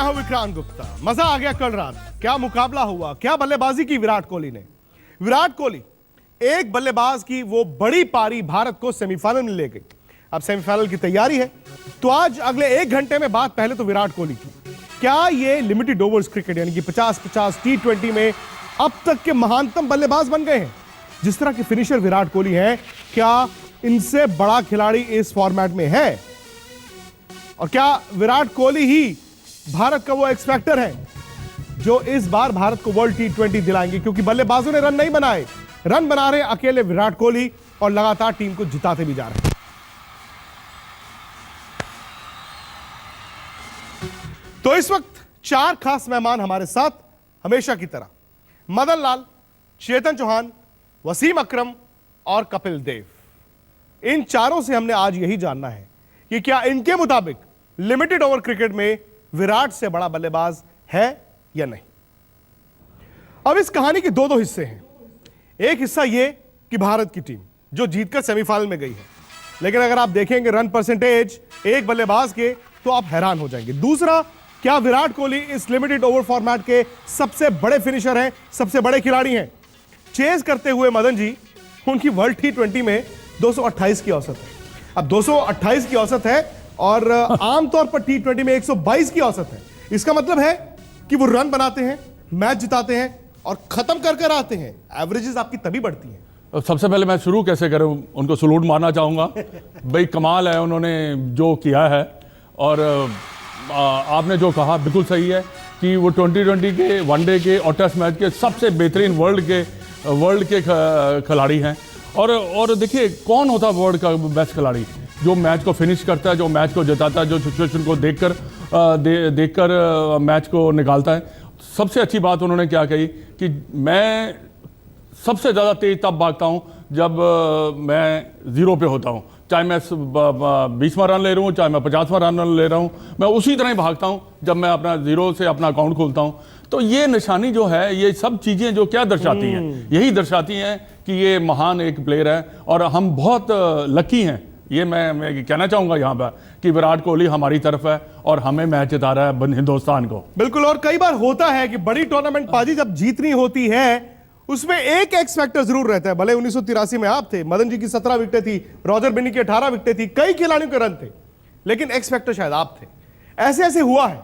हूं विक्रांत गुप्ता। मजा आ गया कल रात, क्या मुकाबला हुआ, क्या बल्लेबाजी की विराट कोहली ने। विराट कोहली एक बल्लेबाज की वो बड़ी पारी भारत को सेमीफाइनल में ले गई। अब सेमीफाइनल की तैयारी है, तो आज अगले 1 घंटे में बात पहले तो विराट कोहली की। क्या ये लिमिटेड ओवर्स क्रिकेट यानी कि 50-50 T20 में अब तक के महानतम बल्लेबाज बन गए हैं? जिस तरह के फिनिशर विराट कोहली हैं, क्या इनसे बड़ा खिलाड़ी इस फॉर्मेट में है? और क्या विराट कोहली ही भारत का वो एक्स फैक्टर है जो इस बार भारत को वर्ल्ड T20 दिलाएंगे? क्योंकि बल्लेबाजों ने रन नहीं बनाए, रन बना रहे अकेले विराट कोहली और लगातार टीम को जिताते भी जा रहे हैं। तो इस वक्त 4 खास मेहमान हमारे साथ हमेशा की तरह, मदन लाल, चेतन चौहान, वसीम अकरम और कपिल देव। इन चारों से हमने आज यही जानना है कि क्या इनके मुताबिक लिमिटेड ओवर क्रिकेट में विराट से बड़ा बल्लेबाज है या नहीं। अब इस कहानी के दो हिस्से हैं। एक हिस्सा यह कि भारत की टीम जो जीतकर सेमीफाइनल में गई है, लेकिन अगर आप देखेंगे रन परसेंटेज एक बल्लेबाज के तो आप हैरान हो जाएंगे। दूसरा, क्या विराट कोहली इस लिमिटेड ओवर फॉर्मेट के सबसे बड़े फिनिशर हैं, सबसे बड़े खिलाड़ी हैं? चेज करते हुए मदन जी, उनकी वर्ल्ड T20 में 228 की औसत है। अब 228 की औसत है और आमतौर पर T20 में 122 की औसत है। इसका मतलब है कि वो रन बनाते हैं, मैच जिताते हैं और खत्म कर कर आते हैं। एवरेजेस आपकी तभी बढ़ती हैं। सबसे पहले मैं शुरू कैसे करूं, उनको सलूट मारना चाहूंगा। भाई कमाल है उन्होंने जो किया है। और आपने जो कहा बिल्कुल सही है कि वो 2020 के वनडे के और टेस्ट मैच के सबसे बेहतरीन वर्ल्ड के खिलाड़ी हैं। और देखिए कौन होता है वर्ल्ड का बेस्ट खिलाड़ी? जो मैच को फिनिश करता है, जो मैच को जिताता है, जो सिचुएशन को देखकर मैच को निकालता है। सबसे अच्छी बात उन्होंने क्या कही कि मैं सबसे ज़्यादा तेज तब भागता हूं जब मैं 0 पे होता हूं। चाहे मैं 20वां रन ले रहा हूं, चाहे मैं 50वां रन ले रहा हूं, मैं उसी तरह ही भागता हूं जब मैं अपना 0 से अपना अकाउंट खोलता हूं। तो ये निशानी जो है, ये सब चीज़ें जो क्या दर्शाती हैं, यही दर्शाती हैं कि ये महान एक प्लेयर है और हम बहुत लकी हैं। ये मैं कहना चाहूंगा यहाँ पर कि विराट कोहली हमारी तरफ है और हमें मैच जिता रहा है हिंदुस्तान को। बिल्कुल। और कई बार होता है कि बड़ी टूर्नामेंट पाजी जब जीतनी होती है, उसमें एक एक्स फैक्टर जरूर रहता है। भले 1983 में आप थे, मदन जी की 17 विकेटें थी, रॉजर बिन्नी की 18 विकेटें थी, कई खिलाड़ियों के रन थे, लेकिन एक्स फैक्टर शायद आप थे। ऐसे ऐसे हुआ है।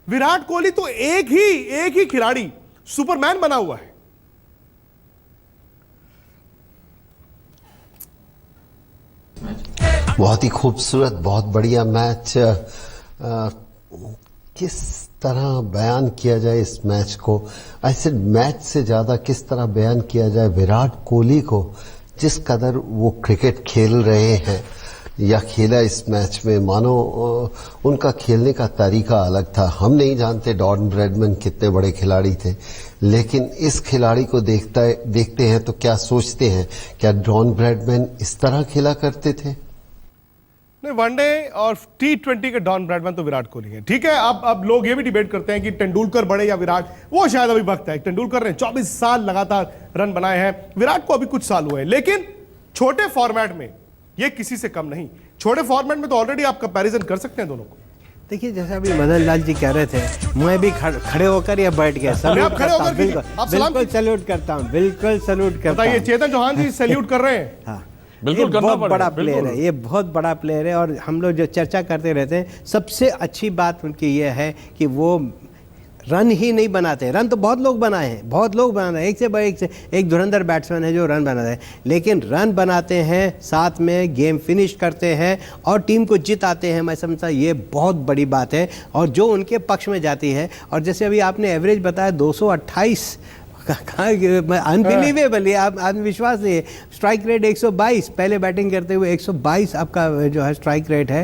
विराट कोहली तो एक ही खिलाड़ी सुपरमैन बना हुआ है। बहुत ही खूबसूरत, बहुत बढ़िया मैच। किस तरह बयान किया जाए इस मैच को? ऐसे मैच से ज्यादा किस तरह बयान किया जाए विराट कोहली को, जिस कदर वो क्रिकेट खेल रहे हैं या खेला इस मैच में। मानो उनका खेलने का तरीका अलग था। हम नहीं जानते डॉन ब्रैडमैन कितने बड़े खिलाड़ी थे, लेकिन इस खिलाड़ी को देखते हैं तो क्या सोचते हैं, क्या डॉन ब्रैडमैन इस तरह खेला करते थे? नहीं, वनडे और T20 के डॉन ब्रैडमैन तो विराट कोहली है। ठीक है, अब लोग ये भी डिबेट करते हैं कि तेंदुलकर बड़े या विराट। वो शायद अभी वक्त है। तेंदुलकर ने 24 साल लगातार रन बनाए हैं, विराट को अभी कुछ साल हुए हैं। लेकिन छोटे फॉर्मेट में ये किसी से कम नहीं। छोटे फॉर्मेट में तो ऑलरेडी आप कंपैरिजन कर सकते हैं दोनों को। देखिए, जैसे अभी मदन लाल जी कह रहे थे, मैं भी खड़े होकर या बैठ गया सैल्यूट करता हूं। बिल्कुल सैल्यूट करता हूं, बिल्कुल सैल्यूट करता हूं। चेतन चौहान जी सैल्यूट कर रहे हैं। हाँ, बिल्कुल ये बहुत बड़ा प्लेयर है, ये बहुत बड़ा प्लेयर है। और हम लोग जो चर्चा करते रहते हैं, सबसे अच्छी बात उनकी ये है कि वो रन ही नहीं बनाते। रन तो बहुत लोग बनाए हैं, बहुत लोग बनाए हैं, एक से एक धुरंधर बैट्समैन है जो रन बनाते हैं, लेकिन रन बनाते हैं, साथ में गेम फिनिश करते हैं और टीम को जिताते हैं। मैं समझता ये बहुत बड़ी बात है और जो उनके पक्ष में जाती है। और जैसे अभी आपने एवरेज बताया 228, अनबिलीवेबल है, आप विश्वास नहीं है। स्ट्राइक रेट 122, पहले बैटिंग करते हुए 122 आपका जो है स्ट्राइक रेट है।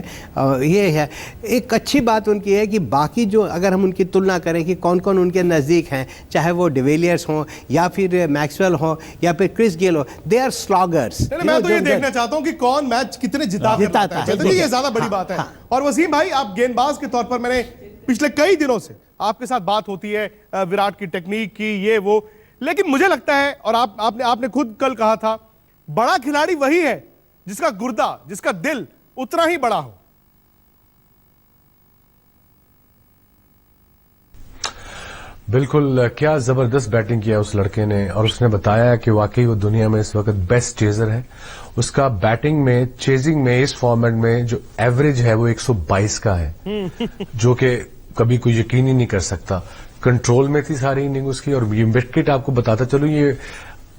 ये है एक अच्छी बात उनकी है कि बाकी जो अगर हम उनकी तुलना करें कि कौन कौन उनके नज़दीक हैं, चाहे वो डिविलियर्स हों या फिर मैक्सवेल हो या फिर क्रिस गेल हो, दे आर स्लॉगर्स। मैं तो ये देखना चाहता हूं कि कौन मैच कितने जिताता है। ये ज्यादा बड़ी बात है। और वसीम भाई, आप गेंदबाज के तौर पर, मैंने पिछले कई दिनों से आपके साथ बात होती है विराट की टेक्निक की, ये वो, लेकिन मुझे लगता है, और आपने खुद कल कहा था, बड़ा खिलाड़ी वही है जिसका गुर्दा, जिसका दिल उतना ही बड़ा हो। बिल्कुल, क्या जबरदस्त बैटिंग किया उस लड़के ने, और उसने बताया कि वाकई वो दुनिया में इस वक्त बेस्ट चेजर है। उसका बैटिंग में, चेजिंग में, इस फॉर्मेट में जो एवरेज है वो 122 का है, जो कि कभी कोई यकीन ही नहीं कर सकता। कंट्रोल में थी सारी इनिंग उसकी, और ये विकेट आपको बताता चलो, ये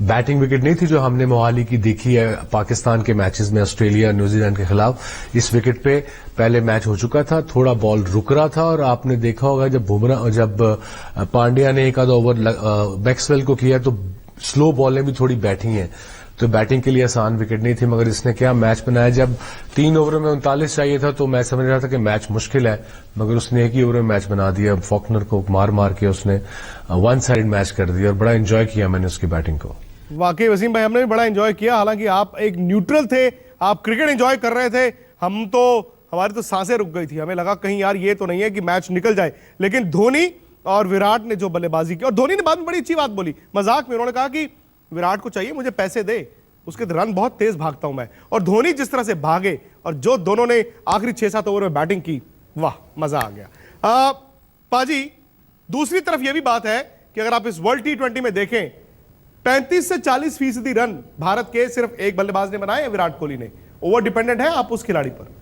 बैटिंग विकेट नहीं थी जो हमने मोहाली की देखी है पाकिस्तान के मैचेस में, ऑस्ट्रेलिया न्यूजीलैंड के खिलाफ। इस विकेट पे पहले मैच हो चुका था, थोड़ा बॉल रुक रहा था, और आपने देखा होगा जब पांड्या ने एक आधा ओवर मैक्सवेल को किया तो स्लो बॉलें भी थोड़ी बैठी हैं, तो बैटिंग के लिए आसान विकेट नहीं थी। मगर इसने क्या मैच बनाया, जब 3 ओवर में 39 चाहिए था तो मैं समझ रहा था कि मैच मुश्किल है, मगर उसने एक ही ओवर में मैच बना दिया। फॉकनर को मार मार के उसने 1 साइड मैच कर दिया, और बड़ा एंजॉय किया मैंने उसकी बैटिंग को। वाकई वसीम भाई, हमने भी बड़ा एंजॉय किया। हालांकि आप एक न्यूट्रल थे, आप क्रिकेट एंजॉय कर रहे थे, हमारी तो सांसें रुक गई थी। हमें लगा कहीं यार ये तो नहीं है कि मैच निकल जाए, लेकिन धोनी और विराट ने जो बल्लेबाजी की, और धोनी ने बाद में बड़ी अच्छी बात बोली मजाक में, उन्होंने कहा कि विराट को चाहिए मुझे पैसे दे, उसके रन बहुत तेज भागता हूं मैं। और धोनी जिस तरह से भागे, और जो दोनों ने आखिरी 6-7 ओवर में बैटिंग की, वाह मजा आ गया। पाजी, दूसरी तरफ यह भी बात है कि अगर आप इस वर्ल्ड T20 में देखें, 35 से 40% रन भारत के सिर्फ एक बल्लेबाज ने बनाए हैं, विराट कोहली ने। ओवर डिपेंडेंट है आप उस खिलाड़ी पर?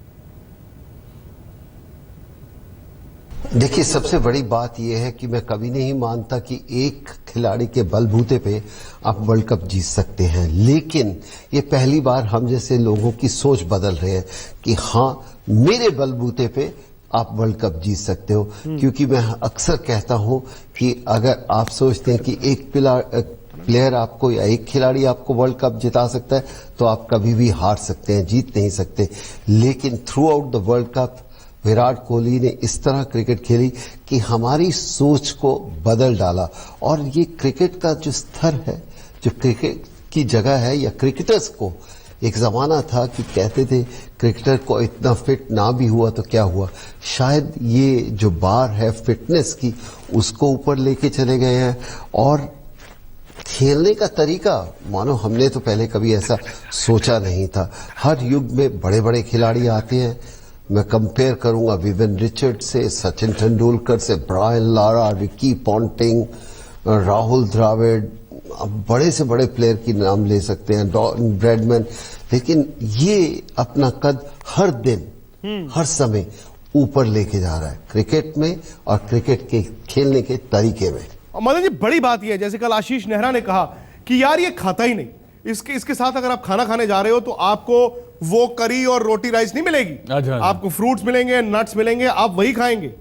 देखिए, सबसे बड़ी बात यह है कि मैं कभी नहीं मानता कि एक खिलाड़ी के बलबूते पे आप वर्ल्ड कप जीत सकते हैं, लेकिन ये पहली बार हम जैसे लोगों की सोच बदल रहे हैं कि हाँ, मेरे बलबूते पे आप वर्ल्ड कप जीत सकते हो। क्योंकि मैं अक्सर कहता हूं कि अगर आप सोचते हैं कि एक प्लेयर आपको या एक खिलाड़ी आपको वर्ल्ड कप जिता सकता है, तो आप कभी भी हार सकते हैं, जीत नहीं सकते। लेकिन through out the world cup Virat Kohli ने इस तरह क्रिकेट खेली कि हमारी सोच को बदल डाला। और ये क्रिकेट का जो स्तर है, जो क्रिकेट की जगह है, या क्रिकेटर्स को, एक जमाना था कि कहते थे क्रिकेटर को इतना फिट ना भी हुआ तो क्या हुआ, शायद ये जो बार है फिटनेस की, उसको ऊपर लेके चले गए हैं। और खेलने का तरीका, मानो हमने तो पहले कभी ऐसा सोचा नहीं था। हर युग में बड़े बड़े खिलाड़ी आते हैं। मैं कंपेयर करूंगा विवियन रिचर्ड से, सचिन तेंदुलकर से, Brian Lara, Ricky Ponting, Rahul Dravid, बड़े से बड़े प्लेयर की नाम ले सकते हैं, डॉन ब्रैडमैन। लेकिन ये अपना कद हर दिन, हर समय ऊपर लेके जा रहा है क्रिकेट में, और क्रिकेट के खेलने के तरीके में। मदन जी, बड़ी बात यह है, जैसे कल आशीष नेहरा ने कहा कि यार ये खाता ही नहीं, इसके साथ अगर आप खाना खाने जा रहे हो तो आपको वो करी और रोटी राइस नहीं मिलेगी, आपको फ्रूट्स मिलेंगे, नट्स मिलेंगे, आप वही खाएंगे।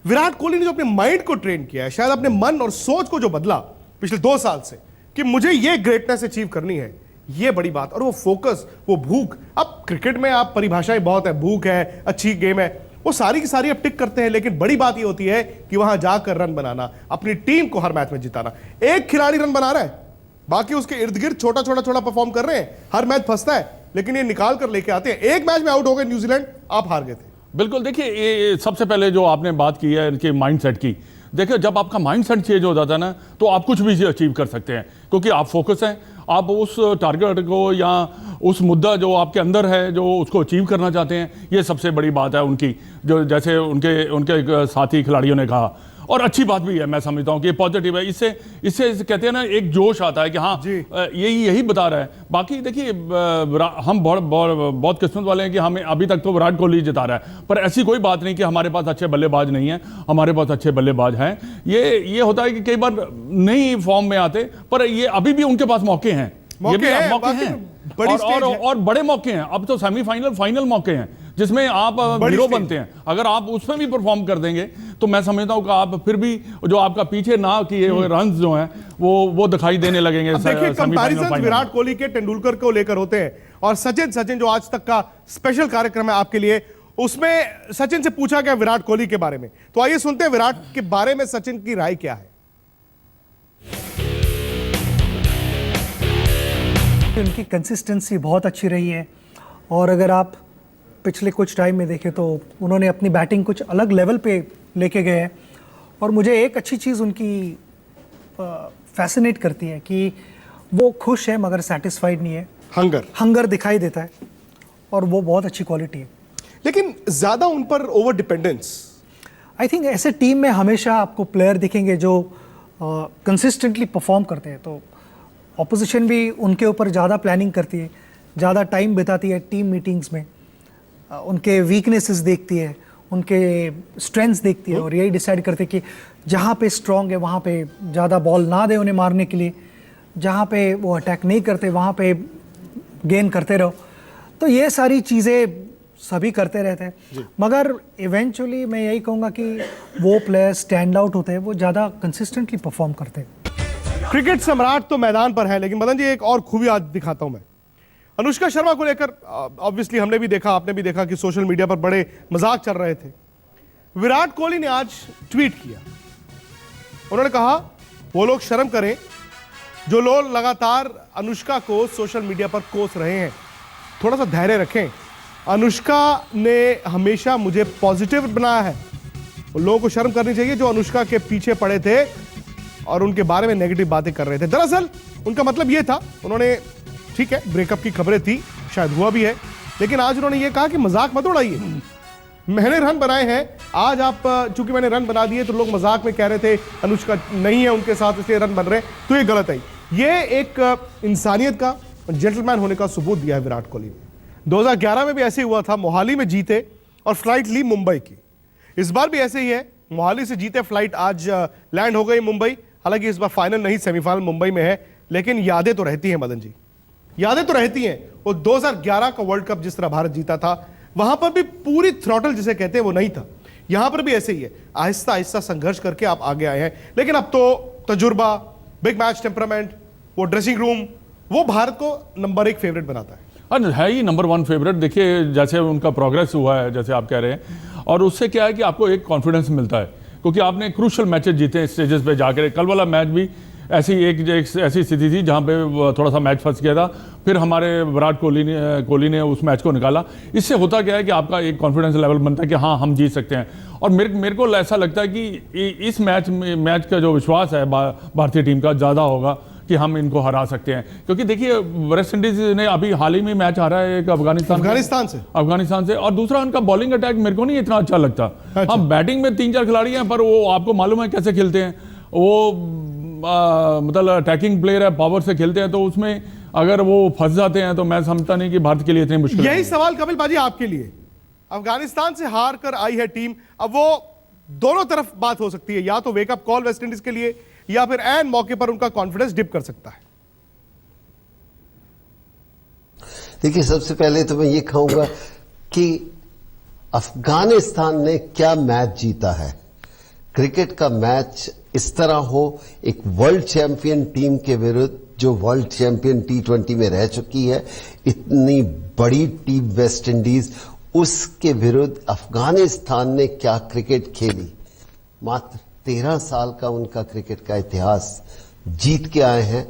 विराट कोहली ने जो अपने माइंड को ट्रेन किया है, शायद अपने मन और सोच को जो बदला पिछले 2 साल से, कि मुझे ये ग्रेटनेस अचीव करनी है, ये बड़ी बात। और वो फोकस, वो भूख, अब क्रिकेट में आप परिभाषाएं बहुत है, भूख है, अच्छी गेम है, वो सारी की सारी अब टिक करते हैं, लेकिन बड़ी बात ये होती है कि वहां जाकर रन बनाना, अपनी टीम को हर मैच में जिताना। एक खिलाड़ी रन बना रहा है, बाकी उसके इर्द गिर्द छोटा परफॉर्म कर रहे हैं, हर मैच फंसता है, लेकिन ये निकाल कर लेके आते हैं। एक मैच में आउट हो गए न्यूजीलैंड, आप हार गए थे। बिल्कुल, देखिए ये सबसे पहले जो आपने बात की है इनके माइंडसेट की, देखिए जब आपका माइंडसेट चेंज हो जाता है ना, तो आप कुछ भी अचीव कर सकते हैं, क्योंकि आप फोकस हैं, आप उस टारगेट को या उस मुद्दा जो आपके अंदर है, जो उसको अचीव करना चाहते हैं, ये सबसे बड़ी बात है उनकी, जो जैसे उनके साथी खिलाड़ियों ने कहा। और अच्छी बात भी है, मैं समझता हूँ कि पॉजिटिव है। इससे कहते हैं ना, एक जोश आता है कि हाँ यही बता रहा है। बाकी देखिए, हम बहुत किस्मत वाले हैं कि हमें अभी तक तो विराट कोहली जिता रहा है, पर ऐसी कोई बात नहीं कि हमारे पास अच्छे बल्लेबाज नहीं हैं, हमारे पास अच्छे बल्लेबाज हैं। ये होता है कि कई बार नहीं फॉर्म में आते, पर ये अभी भी उनके पास मौके हैं, ये भी मौके हैं, और बड़े मौके हैं। अब तो सेमीफाइनल, फाइनल मौके हैं जिसमें आप हीरो बनते हैं। अगर आप उसमें भी परफॉर्म कर देंगे तो मैं समझता हूं कि आप फिर भी जो आपका पीछे ना किए हुए रन्स जो हैं वो दिखाई देने लगेंगे। देखिए, कंपैरिजन विराट कोहली के तेंदुलकर को लेकर होते हैं, और सचिन जो आज तक का स्पेशल कार्यक्रम है आपके लिए, उसमें सचिन से पूछा गया विराट कोहली के बारे में। तो आइए सुनते हैं विराट के बारे में सचिन की राय क्या है। उनकी कंसिस्टेंसी बहुत अच्छी रही है, और अगर आप पिछले कुछ टाइम में देखें तो उन्होंने अपनी बैटिंग कुछ अलग लेवल पे लेके गए हैं। और मुझे एक अच्छी चीज़ उनकी फैसिनेट करती है कि वो खुश है मगर सेटिस्फाइड नहीं है, हंगर दिखाई देता है, और वो बहुत अच्छी क्वालिटी है। लेकिन ज़्यादा उन पर ओवर डिपेंडेंस, आई थिंक ऐसे टीम में हमेशा आपको प्लेयर दिखेंगे जो कंसिस्टेंटली परफॉर्म करते हैं, तो ऑपोजिशन भी उनके ऊपर ज़्यादा प्लानिंग करती है, ज़्यादा टाइम बिताती है टीम मीटिंग्स में, उनके वीकनेसेस देखती है, उनके स्ट्रेंथ्स देखती है और यही डिसाइड करती है कि जहाँ पे स्ट्रॉन्ग है वहाँ पे ज़्यादा बॉल ना दे उन्हें मारने के लिए, जहाँ पे वो अटैक नहीं करते वहाँ पे गेन करते रहो। तो ये सारी चीज़ें सभी करते रहते हैं, मगर इवेंचुअली मैं यही कहूँगा कि वो प्लेयर स्टैंड आउट होते हैं, वो ज़्यादा कंसिस्टेंटली परफॉर्म करते हैं। क्रिकेट सम्राट तो मैदान पर है, लेकिन मदन जी एक और खूबी आज दिखाता हूं मैं। अनुष्का शर्मा को लेकर ऑब्वियसली हमने भी देखा, आपने भी देखा कि सोशल मीडिया पर बड़े मजाक चल रहे थे। विराट कोहली ने आज ट्वीट किया, उन्होंने कहा वो लोग शर्म करें जो लोग लगातार अनुष्का को सोशल मीडिया पर कोस रहे हैं, थोड़ा सा धैर्य रखें। अनुष्का ने हमेशा मुझे पॉजिटिव बनाया है, उन लोगों को शर्म करनी चाहिए जो अनुष्का के पीछे पड़े थे और उनके बारे में नेगेटिव बातें कर रहे थे। दरअसल उनका मतलब यह था, उन्होंने ठीक है ब्रेकअप की खबरें थी, शायद हुआ भी है, लेकिन आज उन्होंने ये कहा कि मजाक मत उड़ाइए, मैंने रन बनाए हैं, आज आप चूंकि मैंने रन बना दिए तो लोग मजाक में कह रहे थे अनुष्का नहीं है उनके साथ इसलिए रन बन रहे हैं, तो ये गलत है। ये एक इंसानियत का, जेंटलमैन होने का सबूत दिया है विराट कोहली ने। 2011 में भी ऐसे ही हुआ था, मोहाली में जीते और फ्लाइट ली मुंबई की। इस बार भी ऐसे ही है, मोहाली से जीते फ्लाइट आज लैंड हो गई मुंबई। हालांकि इस बार फाइनल नहीं, सेमीफाइनल मुंबई में है, लेकिन यादें तो रहती हैं मदन जी, यादें तो रहती हैं। वो 2011 का वर्ल्ड कप जिस तरह भारत जीता था, वहां पर भी पूरी थ्रॉटल जिसे कहते हैं वो नहीं था। यहां पर भी ऐसे ही है, आहिस्ता आहिस्ता संघर्ष करके आप आगे आए हैं, लेकिन अब तो तजुर्बा, बिग मैच टेम्परामेंट, वो ड्रेसिंग रूम, वो भारत को नंबर 1 फेवरेट बनाता है। है ही नंबर 1 फेवरेट। देखिए जैसे उनका प्रोग्रेस हुआ है, जैसे आप कह रहे हैं, और उससे क्या है कि आपको एक कॉन्फिडेंस मिलता है, क्योंकि आपने क्रूशल मैचेस जीते हैं स्टेजेस पे जाकर। कल वाला मैच भी ऐसी एक ऐसी स्थिति थी जहां पे थोड़ा सा मैच फंस गया था, फिर हमारे विराट कोहली ने उस मैच को निकाला। इससे होता क्या है कि आपका एक कॉन्फिडेंस लेवल बनता है कि हाँ हम जीत सकते हैं। और मेरे को ऐसा लगता है कि इस मैच का जो विश्वास है भारतीय टीम का ज़्यादा होगा कि हम इनको हरा सकते हैं, क्योंकि देखिए वेस्ट इंडीज ने अभी हाल ही में मैच हारा है एक अफगानिस्तान से, और दूसरा उनका बॉलिंग अटैक मेरे को नहीं इतना अच्छा लगता। अच्छा। हाँ बैटिंग में 3-4 खिलाड़ी हैं, पर वो आपको मालूम है कैसे खेलते हैं, वो मतलब अटैकिंग प्लेयर है, पावर से खेलते हैं, तो उसमें अगर वो फंस जाते हैं तो मैं समझता नहीं कि भारत के लिए इतनी मुश्किल। यही सवाल कपिल बाजी आपके लिए, अफगानिस्तान से हार कर आई है टीम, अब वो दोनों तरफ बात हो सकती है, या तो वेकअप कॉल वेस्ट इंडीज के लिए, या फिर एन मौके पर उनका कॉन्फिडेंस डिप कर सकता है। देखिए सबसे पहले तो मैं ये कहूंगा कि अफगानिस्तान ने क्या मैच जीता है। क्रिकेट का मैच इस तरह हो, एक वर्ल्ड चैंपियन टीम के विरुद्ध जो वर्ल्ड चैंपियन T20 में रह चुकी है, इतनी बड़ी टीम वेस्ट इंडीज, उसके विरुद्ध अफगानिस्तान ने क्या क्रिकेट खेली। मात्र 13 साल का उनका क्रिकेट का इतिहास, जीत के आए हैं,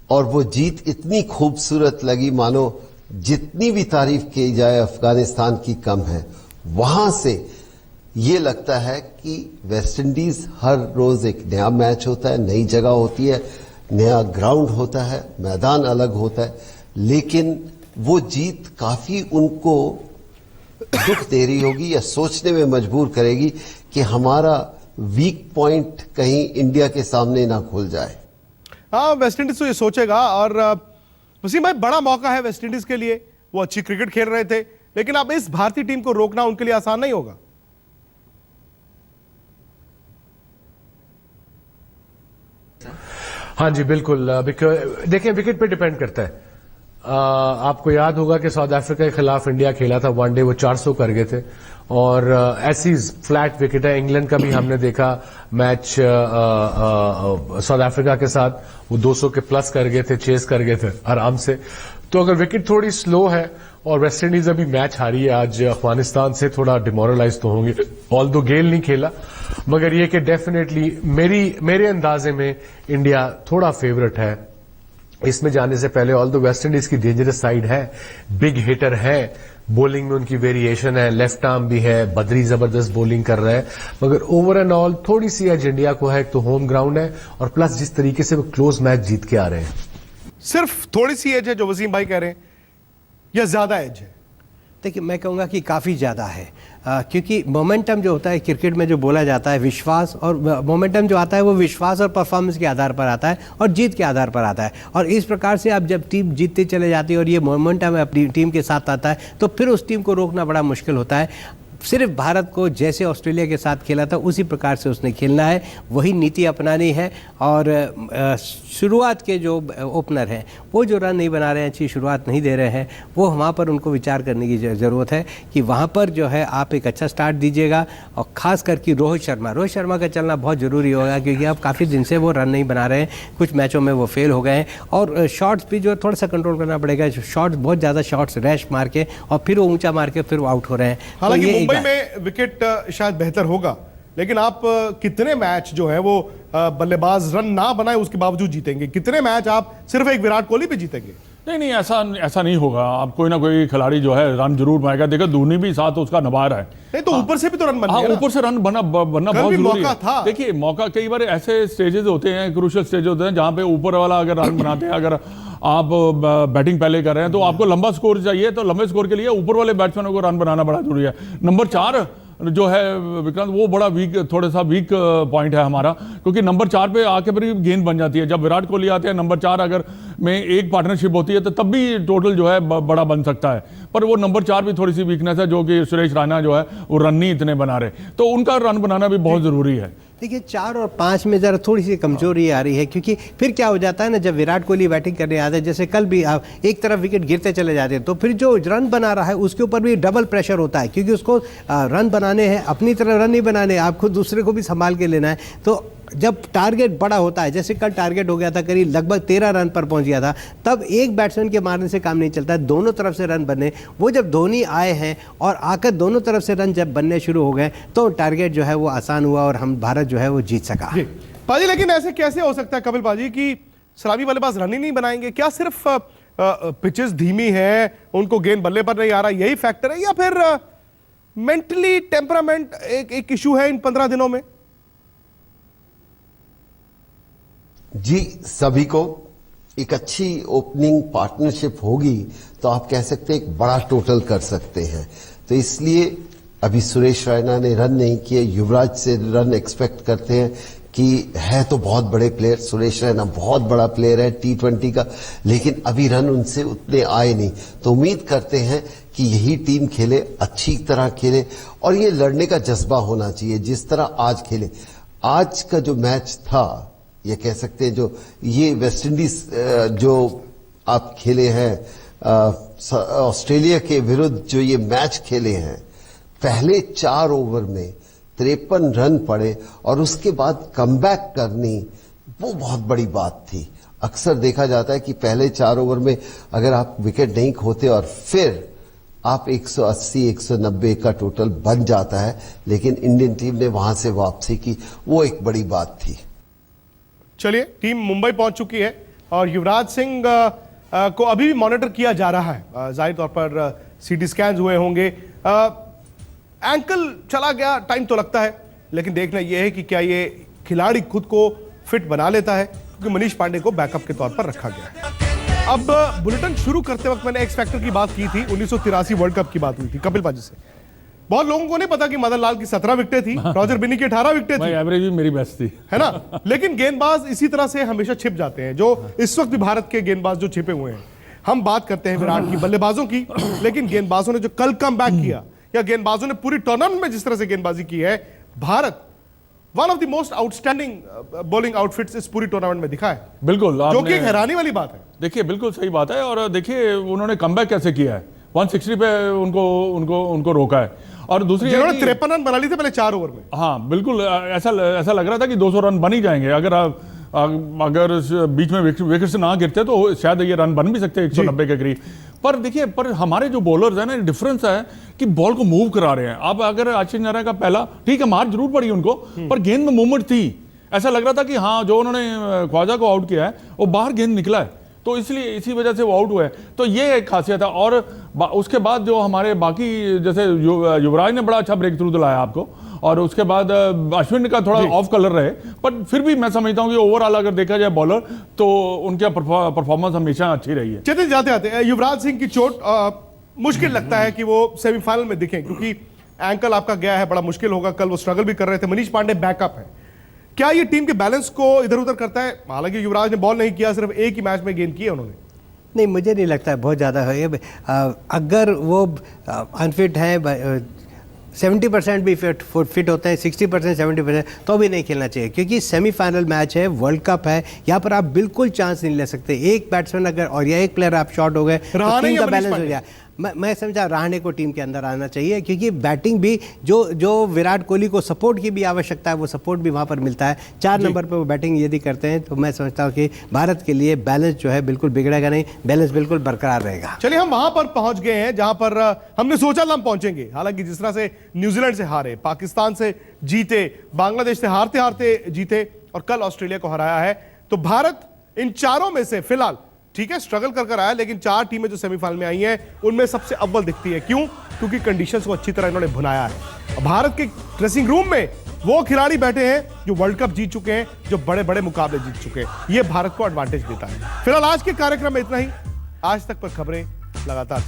और वो जीत इतनी खूबसूरत लगी मानो जितनी भी तारीफ की जाए अफगानिस्तान की कम है। वहां से ये लगता है कि वेस्ट इंडीज हर रोज एक नया मैच होता है, नई जगह होती है, नया ग्राउंड होता है, मैदान अलग होता है, लेकिन वो जीत काफी उनको दुख दे रही होगी या सोचने में मजबूर करेगी कि हमारा वीक पॉइंट कहीं इंडिया के सामने ना खुल जाए। हाँ वेस्ट इंडीज तो ये सोचेगा, और वसीम भाई बड़ा मौका है वेस्ट इंडीज के लिए, वो अच्छी क्रिकेट खेल रहे थे, लेकिन अब इस भारतीय टीम को रोकना उनके लिए आसान नहीं होगा। हाँ जी बिल्कुल, देखिए विकेट पे डिपेंड करता है। आपको याद होगा कि साउथ अफ्रीका के खिलाफ इंडिया खेला था वनडे, वो 400 कर गए थे, और ऐसी फ्लैट विकेट है। इंग्लैंड का भी हमने देखा मैच साउथ अफ्रीका के साथ, वो 200 के प्लस कर गए थे, चेस कर गए थे आराम से। तो अगर विकेट थोड़ी स्लो है, और वेस्ट इंडीज अभी मैच हारी है आज अफगानिस्तान से, थोड़ा डिमोरलाइज तो होंगे, ऑल्दो गेल नहीं खेला, मगर ये कि डेफिनेटली मेरे अंदाजे में इंडिया थोड़ा फेवरेट है इसमें जाने से पहले। ऑल्दो वेस्ट इंडीज की डेंजरस साइड है, बिग हिटर है, बॉलिंग में उनकी वेरिएशन है, लेफ्ट आर्म भी है, बदरी जबरदस्त बॉलिंग कर रहा है, मगर ओवर एंड ऑल थोड़ी सी एज इंडिया को है। एक तो होम ग्राउंड है, और प्लस जिस तरीके से वो क्लोज मैच जीत के आ रहे हैं। सिर्फ थोड़ी सी एज है जो वसीम भाई कह रहे हैं, या ज्यादा एज है? देखिए मैं कहूँगा कि काफ़ी ज़्यादा है, क्योंकि मोमेंटम जो होता है क्रिकेट में जो बोला जाता है विश्वास, और मोमेंटम जो आता है वो विश्वास और परफॉर्मेंस के आधार पर आता है और जीत के आधार पर आता है। और इस प्रकार से अब जब टीम जीतती चले जाती है और ये मोमेंटम अपनी टीम के साथ आता है तो फिर उस टीम को रोकना बड़ा मुश्किल होता है। सिर्फ भारत को जैसे ऑस्ट्रेलिया के साथ खेला था उसी प्रकार से उसने खेलना है, वही नीति अपनानी है। और शुरुआत के जो ओपनर हैं वो जो रन नहीं बना रहे हैं, अच्छी शुरुआत नहीं दे रहे हैं, वो वहाँ पर उनको विचार करने की ज़रूरत है कि वहाँ पर जो है आप एक अच्छा स्टार्ट दीजिएगा। और ख़ास करके रोहित शर्मा का चलना बहुत ज़रूरी होगा, क्योंकि अब काफ़ी दिन से वो रन नहीं बना रहे हैं, कुछ मैचों में वो फेल हो गए हैं। और शॉट्स भी जो थोड़ा सा कंट्रोल करना पड़ेगा, शॉट्स बहुत ज़्यादा शॉट्स रैश मार के और फिर वो ऊँचा मार के फिर वो आउट हो रहे हैं। हालांकि मुंबई में विकेट शायद बेहतर होगा, लेकिन आप कितने मैच जो है वो बल्लेबाज रन ना बनाए उसके बावजूद जीतेंगे? कितने मैच आप सिर्फ एक विराट कोहली पे जीतेंगे? नहीं, ऐसा नहीं होगा। आप कोई ना कोई खिलाड़ी जो है रन जरूर बनाएगा। देखो धोनी भी साथ उसका निभा रहा है। नहीं तो ऊपर से भी तो रन बनना है। ऊपर से रन बनना बहुत जरूरी है। देखिए मौका कई बार ऐसे स्टेजेस होते हैं, क्रूशियल स्टेज होते हैं, जहां पे ऊपर वाला अगर रन बनाते हैं, अगर आप बैटिंग पहले कर रहे हैं तो आपको लंबा स्कोर चाहिए, तो लंबे स्कोर के लिए ऊपर वाले बैट्समैनों को रन बनाना बड़ा जरूरी है। नंबर 4 जो है विक्रांत, वो बड़ा थोड़ा सा वीक पॉइंट है हमारा, क्योंकि नंबर 4 पे आके फिर गेंद बन जाती है। जब विराट कोहली आते हैं नंबर 4 अगर में एक पार्टनरशिप होती है तो तब भी टोटल जो है बड़ा बन सकता है। पर वो नंबर 4 भी थोड़ी सी वीकनेस है, जो कि सुरेश रैना जो है वो रन नहीं इतने बना रहे, तो उनका रन बनाना भी बहुत जरूरी है। देखिए 4 और 5 में ज़रा थोड़ी सी कमजोरी आ रही है, क्योंकि फिर क्या हो जाता है ना, जब विराट कोहली बैटिंग करने आते हैं, जैसे कल भी आप एक तरफ विकेट गिरते चले जाते हैं, तो फिर जो रन बना रहा है उसके ऊपर भी डबल प्रेशर होता है, क्योंकि उसको रन बनाने हैं, अपनी तरह रन नहीं बनाने, आपको दूसरे को भी संभाल के लेना है। तो जब टारगेट बड़ा होता है, जैसे कल टारगेट हो गया था करीब लगभग 13 रन पर पहुंच गया था, तब एक बैट्समैन के मारने से काम नहीं चलता है, दोनों तरफ से रन बने। वो जब धोनी आए हैं और आकर दोनों तरफ से रन जब बनने शुरू हो गए तो टारगेट जो है वो आसान हुआ और हम भारत जो है वो जीत सका। पाजी लेकिन ऐसे कैसे हो सकता है कपिल पाजी कि सलामी बल्लेबाज रन ही नहीं बनाएंगे? क्या सिर्फ पिचेस धीमी है, उनको गेंद बल्ले पर नहीं आ रहा, यही फैक्टर है, या फिर मेंटली टेम्परामेंट एक इशू है इन 15 दिनों में? जी, सभी को एक अच्छी ओपनिंग पार्टनरशिप होगी तो आप कह सकते हैं एक बड़ा टोटल कर सकते हैं। तो इसलिए अभी सुरेश रैना ने रन नहीं किए, युवराज से रन एक्सपेक्ट करते हैं कि है तो बहुत बड़े प्लेयर, सुरेश रैना बहुत बड़ा प्लेयर है T20 का, लेकिन अभी रन उनसे उतने आए नहीं। तो उम्मीद करते हैं कि यही टीम खेले, अच्छी तरह खेले, और ये लड़ने का जज्बा होना चाहिए जिस तरह आज खेले। आज का जो मैच था, ये कह सकते हैं जो ये वेस्ट इंडीज जो आप खेले हैं ऑस्ट्रेलिया के विरुद्ध, जो ये मैच खेले हैं, पहले 4 ओवर में 53 रन पड़े और उसके बाद कमबैक करनी, वो बहुत बड़ी बात थी। अक्सर देखा जाता है कि पहले 4 ओवर में अगर आप विकेट नहीं खोते और फिर आप 180-190 का टोटल बन जाता है, लेकिन इंडियन टीम ने वहां से वापसी की, वो एक बड़ी बात थी। चलिए, टीम मुंबई पहुंच चुकी है और युवराज सिंह को अभी भी मॉनिटर किया जा रहा है। जाहिर तौर पर सीटी स्कैन हुए होंगे, एंकल चला गया, टाइम तो लगता है, लेकिन देखना यह है कि क्या ये खिलाड़ी खुद को फिट बना लेता है, क्योंकि मनीष पांडे को बैकअप के तौर पर रखा गया है। अब बुलेटिन शुरू करते वक्त मैंने एक्स फैक्टर की बात की थी, 1983 वर्ल्ड कप की बात हुई थी कपिल पाजी से। बहुत लोगों को नहीं पता कि मदन लाल की 17 विकेटें थी, रॉजर बिन्नी की 18 विकेटें थी, एवरेज भी मेरी बेस्ट थी, है ना। लेकिन गेंदबाज इसी तरह से हमेशा छिप जाते हैं, जो इस वक्त भी भारत के गेंदबाज जो छिपे हुए हैं। हम बात करते हैं विराट की, बल्लेबाजों की, लेकिन गेंदबाजों ने जो कल कम बैक किया, या गेंदबाजों ने पूरी टूर्नामेंट में जिस तरह से गेंदबाजी की है, Bharat one of the most outstanding bowling outfits इस पूरी टूर्नामेंट में दिखा है, बिल्कुल, जो कि एक हैरानी वाली बात है। देखिए बिल्कुल सही बात है, और देखिए उन्होंने कमबैक कैसे किया है, 160 पे उनको रोका है। और दूसरी जिन्होंने 53 रन बना लिए थे पहले 4 ओवर में। हाँ बिल्कुल, ऐसा लग रहा था कि 200 रन बन ही जाएंगे, अगर बीच में विकेट से ना गिरते तो शायद ये रन बन भी सकते 190 के करीब। पर देखिए, पर हमारे जो बॉलर्स हैं ना, डिफरेंस है कि बॉल को मूव करा रहे हैं। अब अगर आशीष नेहरा का पहला, ठीक है मार जरूर पड़ी उनको, पर गेंद में मूवमेंट थी, ऐसा लग रहा था कि हाँ जो उन्होंने ख्वाजा को आउट किया है वो बाहर गेंद निकला है, तो इसलिए इसी वजह से वो आउट हुए। तो ये एक खासियत है। और उसके बाद जो हमारे बाकी, जैसे युवराज ने बड़ा अच्छा ब्रेक थ्रू दिलाया आपको, और उसके बाद अश्विन का थोड़ा ऑफ कलर रहे, पर फिर भी मैं समझता हूं कि ओवरऑल अगर देखा जाए बॉलर, तो उनका परफॉर्मेंस हमेशा अच्छी रही है। चलिए जाते आते युवराज सिंह की चोट, मुश्किल लगता है कि वो सेमीफाइनल में दिखें, क्योंकि एंकल आपका गया है, बड़ा मुश्किल होगा। कल वो स्ट्रगल भी कर रहे थे। मनीष पांडे बैकअप है, क्या ये टीम के बैलेंस को इधर उधर करता है? हालांकि युवराज ने बॉल नहीं किया, सिर्फ एक ही मैच में गेंद किया उन्होंने। नहीं, मुझे नहीं लगता है बहुत ज़्यादा है। अगर वो अनफिट है, 70% भी फिट होते हैं, 60% 70%, तो भी नहीं खेलना चाहिए, क्योंकि सेमीफाइनल मैच है, वर्ल्ड कप है, यहाँ पर आप बिल्कुल चांस नहीं ले सकते। एक बैट्समैन अगर और या एक प्लेयर आप शॉर्ट हो गए तो टीम का बैलेंस हो गया। मैं समझा रहाणे को टीम के अंदर आना चाहिए, क्योंकि बैटिंग भी जो विराट कोहली को सपोर्ट की भी आवश्यकता है, वो सपोर्ट भी वहाँ पर मिलता है। 4 नंबर पर वो बैटिंग यदि करते हैं तो मैं समझता हूँ कि भारत के लिए बैलेंस जो है बिल्कुल बिगड़ेगा नहीं, बैलेंस बिल्कुल बरकरार रहेगा। चलिए, हम वहां पर पहुंच गए हैं जहां पर हमने सोचा था हम पहुंचेंगे। हालांकि जिस तरह से न्यूजीलैंड से हारे, पाकिस्तान से जीते, बांग्लादेश से हारते हारते जीते और कल ऑस्ट्रेलिया को हराया है, तो भारत इन चारों में से फिलहाल ठीक है स्ट्रगल कर आया, लेकिन 4 टीमें जो सेमीफाइनल में आई हैं उनमें सबसे अव्वल दिखती है। क्यों? क्योंकि कंडीशंस को अच्छी तरह इन्होंने भुनाया है। भारत के ड्रेसिंग रूम में वो खिलाड़ी बैठे हैं जो वर्ल्ड कप जीत चुके हैं, जो बड़े बड़े मुकाबले जीत चुके हैं। ये भारत को एडवांटेज देता है। फिलहाल आज के कार्यक्रम में इतना ही। आज तक पर खबरें लगातार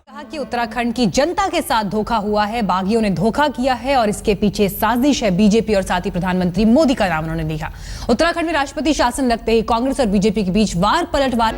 कहा कि उत्तराखंड की जनता के साथ धोखा हुआ है, बागियों ने धोखा किया है और इसके पीछे साजिश है बीजेपी और साथ ही प्रधानमंत्री मोदी का नाम उन्होंने लिखा। उत्तराखंड में राष्ट्रपति शासन लगते ही कांग्रेस और बीजेपी के बीच वार पलटवार।